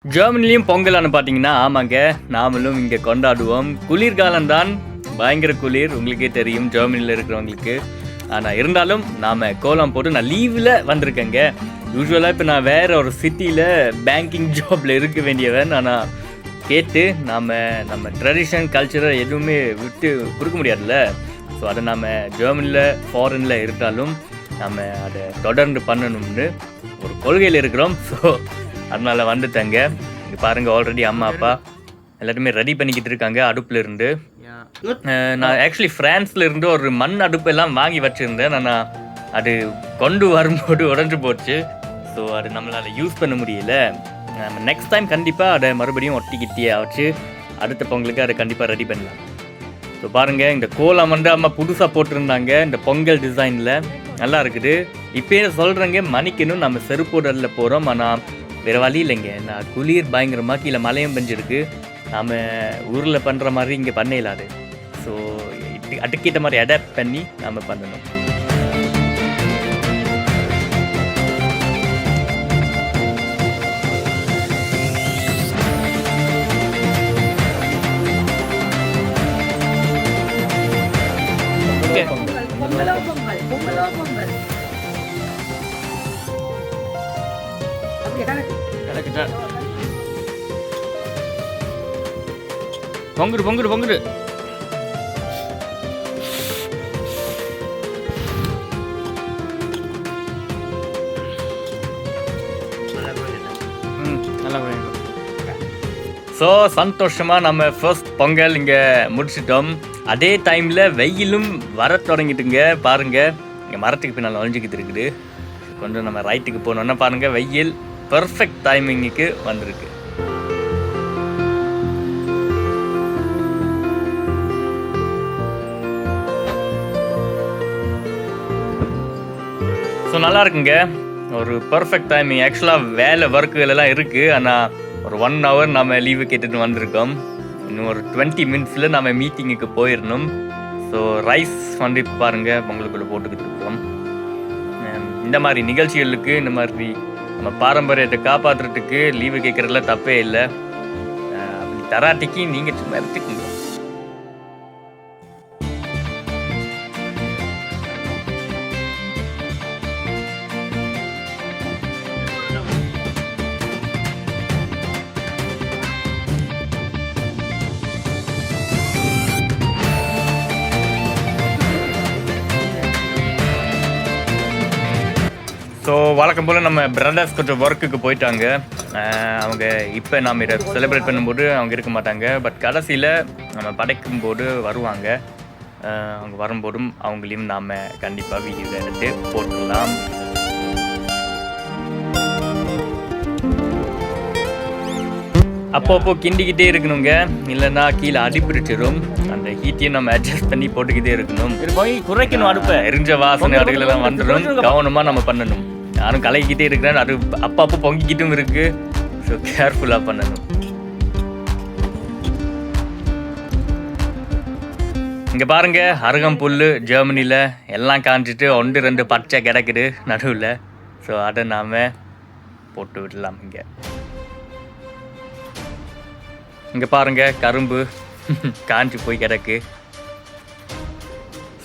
ஜெர்மனிலையும் பொங்கலான்னு பார்த்தீங்கன்னா, ஆமாங்க. நாமளும் இங்க கொண்டாடுவோம். குளிர்காலம் தான். பயங்கர குளிர். உங்களுக்கே தெரியும் ஜெர்மனில இருக்கிறவங்களுக்கு. ஆனா இருந்தாலும் நாம கோலம் போட்டு நான் லீவ்ல வந்திருக்கேங்க. யூசுவலா இப்ப நான் வேற ஒரு சிட்டில பேங்கிங் ஜாப்ல இருக்க வேண்டியவன். ஆனா கேட்டு நம்ம ட்ரெடிஷன், கல்ச்சர எதுவுமே விட்டு குடுக்க முடியாதுல்ல. ஸோ அத நாம ஜெர்மனில, ஃபாரின்ல இருந்தாலும் நம்ம அத தொடர்ந்து பண்ணணும்னு ஒரு கொள்கையில இருக்கிறோம். ஸோ அதனால வந்துட்டேங்க. இங்க பாருங்க ஆல்ரெடி அம்மா, அப்பா எல்லாருமே ரெடி பண்ணிக்கிட்டு இருக்காங்க அடுப்புல இருந்து. நான் ஆக்சுவலி பிரான்ஸ்ல இருந்து ஒரு மண் அடுப்பு எல்லாம் வாங்கி வச்சிருந்தேன். ஆனா அது கொண்டு வரும்போது உடைஞ்சு போச்சு. ஸோ அது நம்மளால யூஸ் பண்ண முடியல. நெக்ஸ்ட் டைம் கண்டிப்பா அதை மறுபடியும் ஒட்டிக்கிட்டே வச்சு அடுத்த பொங்கலுக்கு அதை கண்டிப்பா ரெடி பண்ணலாம். ஸோ பாருங்க இந்த கோலம் வந்து அம்மா புதுசா போட்டிருந்தாங்க இந்த பொங்கல் டிசைன்ல. நல்லா இருக்குது. இப்பயே சொல்றேங்க மன்னிக்கணும், நம்ம செருப்புடல்ல போறோம். ஆனா வேற வழி இல்லைங்க. நான் குளிர் பயங்கரமா, கீழே மழையும் பெஞ்சிருக்கு. நாம ஊர்ல பண்ற மாதிரி இங்க பண்ண இயலாது. ஸோ அதுக்கேற்ற மாதிரி அடாப்ட் பண்ணி நாம பண்ணணும். பொங்கலோ பொங்கல், பொங்கலோ பொங்கல். அப்படியே கணக்கு. பொங்குடு பொங்குடு பொங்குடு. ஸோ சந்தோஷமாக நம்ம ஃபர்ஸ்ட் பொங்கல் இங்கே முடிச்சிட்டோம். அதே டைமில் வெயிலும் வர தொடங்கிட்டுங்க. பாருங்கள் இங்கே மரத்துக்கு பின்னால் ஒழிஞ்சிக்கிட்டு இருக்குது. கொஞ்சம் நம்ம ரைட்டுக்கு போனோன்னா பாருங்கள் வெயில் பர்ஃபெக்ட் டைமிங்குக்கு வந்திருக்கு. ஸோ நல்லா இருக்குங்க. ஒரு பர்ஃபெக்ட் டைமிங். ஆக்சுவலாக வேலை ஒர்க்குகள் எல்லாம் இருக்குது. ஆனால் ஒரு 1 hour நம்ம லீவு கேட்டுட்டு வந்திருக்கோம். இன்னும் ஒரு 20 minutesல நம்ம மீட்டிங்குக்கு போயிடணும். ஸோ ரைஸ் வந்து பாருங்கள் பொங்கலுக்குள்ளே போட்டுக்கிட்டு இருக்கோம். இந்த மாதிரி நிகழ்ச்சிகளுக்கு, இந்த மாதிரி நம்ம பாரம்பரியத்தை காப்பாற்றுறதுக்கு லீவு கேட்குறதுல தப்பே இல்லை. அப்படி தராட்டிக்கு நீங்கள் சும்மா எடுத்துக்கோங்க. ஸோ வழக்கம் போல் நம்ம பிரதர்ஸ் கொஞ்சம் ஒர்க்குக்கு போயிட்டாங்க. அவங்க இப்போ நாம் இதை செலிப்ரேட் பண்ணும்போது அவங்க இருக்க மாட்டாங்க. பட் கடைசியில் நம்ம படைக்கும் போது வருவாங்க. அவங்க வரும்போதும் அவங்களையும் நாம் கண்டிப்பாக வீடியோ எடுத்து போட்டுடலாம். அப்பப்போ கிண்டிக்கிட்டே இருக்கணுங்க, இல்லைன்னா கீழே அடிப்பிடிச்சிடும். அந்த ஹீட்டையும் நம்ம அட்ஜஸ்ட் பண்ணி போட்டுக்கிட்டே இருக்கணும். இது போய் குறைக்கணும் அடுப்பை. எரிஞ்ச வாசனை அடுகள் எல்லாம் வந்துடும். கவனமாக நம்ம பண்ணணும். நானும் கலக்கிக்கிட்டே இருக்கிறேன். அது அப்பப்போ பொங்கிக்கிட்டும் இருக்கு. ஸோ கேர்ஃபுல்லாக பண்ணணும். இங்கே பாருங்க அருகம்புல் ஜெர்மனியில் எல்லாம் காஞ்சிட்டு 1-2 பச்சை கிடக்குது நடுவில். ஸோ அதை நாம் போட்டு விடலாம். இங்கே பாருங்க கரும்பு காஞ்சி போய் கிடக்கு.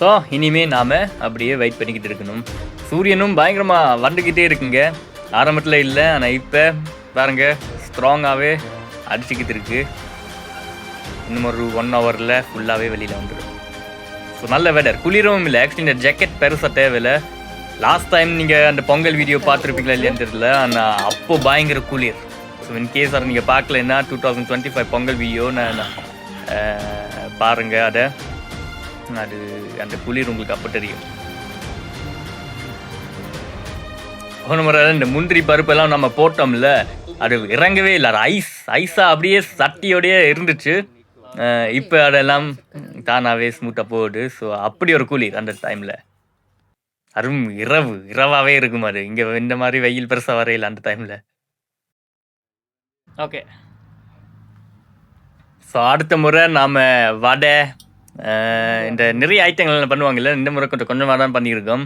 ஸோ இனிமேல் நாம் அப்படியே வெயிட் பண்ணிக்கிட்டு இருக்கணும். சூரியனும் பயங்கரமாக வந்துக்கிட்டே இருக்குங்க. ஆரம்பத்தில் இல்லை, ஆனால் இப்போ பாருங்க ஸ்ட்ராங்காகவே அடிச்சுக்கிட்டு இருக்கு. இன்னும் ஒரு 1 hourல ஃபுல்லாகவே வெளியில் வந்துடும். ஸோ நல்ல வெதர், குளிரவும் இல்லை. ஆக்சுவலி இந்த ஜாக்கெட் பெருசாக தேவையில்லை. லாஸ்ட் டைம் நீங்கள் அந்த பொங்கல் வீடியோ பார்த்துருப்பீங்களா இல்லையான்னு தெரியல, ஆனால் அப்போ பயங்கர குளிர். ஸோ இன்கேஸ் அதை நீங்கள் பார்க்கலன்னா 2025 பொங்கல் வீடியோ நான் பாருங்கள். அது அந்த குளிர் உங்களுக்கு அப்போ தெரியும். போன முறை இந்த முந்திரி பருப்பெல்லாம் நம்ம போட்டோம்ல, அது இறங்கவே இல்லை. அது ஐஸாக அப்படியே சட்டியோடையே இருந்துச்சு. இப்போ அதெல்லாம் தானாகவே ஸ்மூத்தாக போகுது. ஸோ அப்படி ஒரு குளிர் அந்த டைமில். அதுவும் இரவாகவே இருக்கும். அது இங்கே இந்த மாதிரி வெயில் பெருசாக வரையில அந்த டைமில். ஓகே, ஸோ அடுத்த முறை நாம் வடை, இந்த நிறைய ஐட்டங்கள் பண்ணுவாங்கல்ல, இந்த முறை கொஞ்சமாக தான் பண்ணியிருக்கோம்.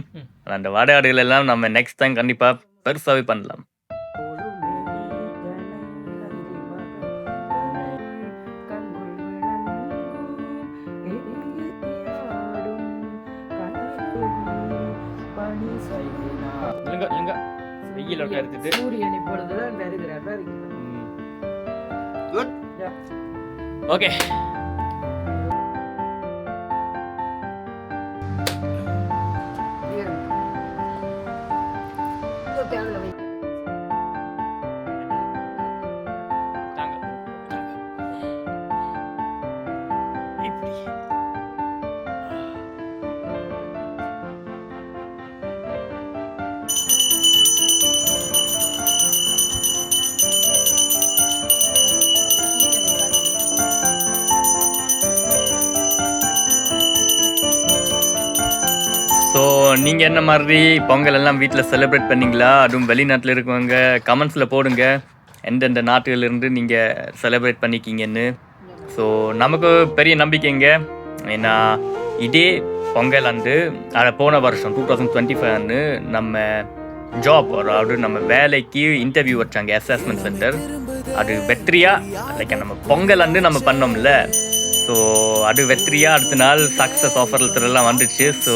அந்த வடை ஆடுகள் எல்லாம் நம்ம நெக்ஸ்ட் டைம் கண்டிப்பாக பெருசாகவே பண்ணலாம். எங்க வெயில் எடுத்துட்டு சூரியன் இப்பொழுதுதான் வருகிறார் பாருங்க. Good. ஓகே ஸோ நீங்கள் என்ன மாதிரி பொங்கல் எல்லாம் வீட்டில் செலிப்ரேட் பண்ணீங்களா? அதுவும் வெளிநாட்டில் இருக்கவங்க கமெண்ட்ஸில் போடுங்க எந்தெந்த நாட்டுகளிலிருந்து நீங்கள் செலிப்ரேட் பண்ணிக்கிங்கன்னு. ஸோ நமக்கு பெரிய நம்பிக்கைங்க. ஏன்னா இதே பொங்கல் அன்று போன வருஷம் 2025 நம்ம ஜாப் அதாவது நம்ம வேலைக்கு இன்டர்வியூ வச்சாங்க அசஸ்மெண்ட் சென்டர். அது வெற்றியாக லைக் நம்ம பொங்கல் அன்று நம்ம பண்ணோம்ல. ஸோ அது வெற்றியாக அடுத்த நாள் சக்ஸஸ் ஆஃபர் லெட்டர்லாம் வந்துடுச்சு. ஸோ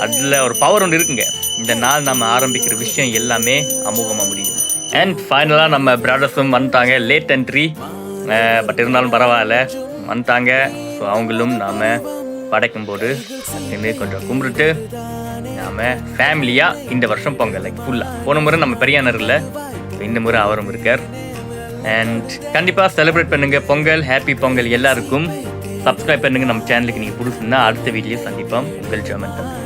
அதில் ஒரு பவர் ஒன்று இருக்குங்க. இந்த நாள் நம்ம ஆரம்பிக்கிற விஷயம் எல்லாமே அமோகமாக முடியும். அண்ட் ஃபைனலாக நம்ம பிரதர்ஸும் வந்துட்டாங்க. லேட் என்ட்ரி பட் இருந்தாலும் பரவாயில்ல வந்துட்டாங்க. ஸோ அவங்களும் நாம் படைக்கும்போது இன்னும் கொஞ்சம் கும்பிட்டுட்டு நாம் ஃபேமிலியாக இந்த வருஷம் பொங்கல் லைக் ஃபுல்லாக. போன முறை நம்ம பெரியானர் இல்லை, இந்த முறை அவரும் இருக்கார். அண்ட் கண்டிப்பாக செலிப்ரேட் பண்ணுங்கள் பொங்கல். ஹாப்பி பொங்கல் எல்லாருக்கும். சப்ஸ்கிரைப் பண்ணுங்கள் நம்ம சேனலுக்கு. நீங்கள் புதுசுன்னா அடுத்த வீடியோ சந்திப்போம். உங்கள் ஜெர்மன் தம்பி.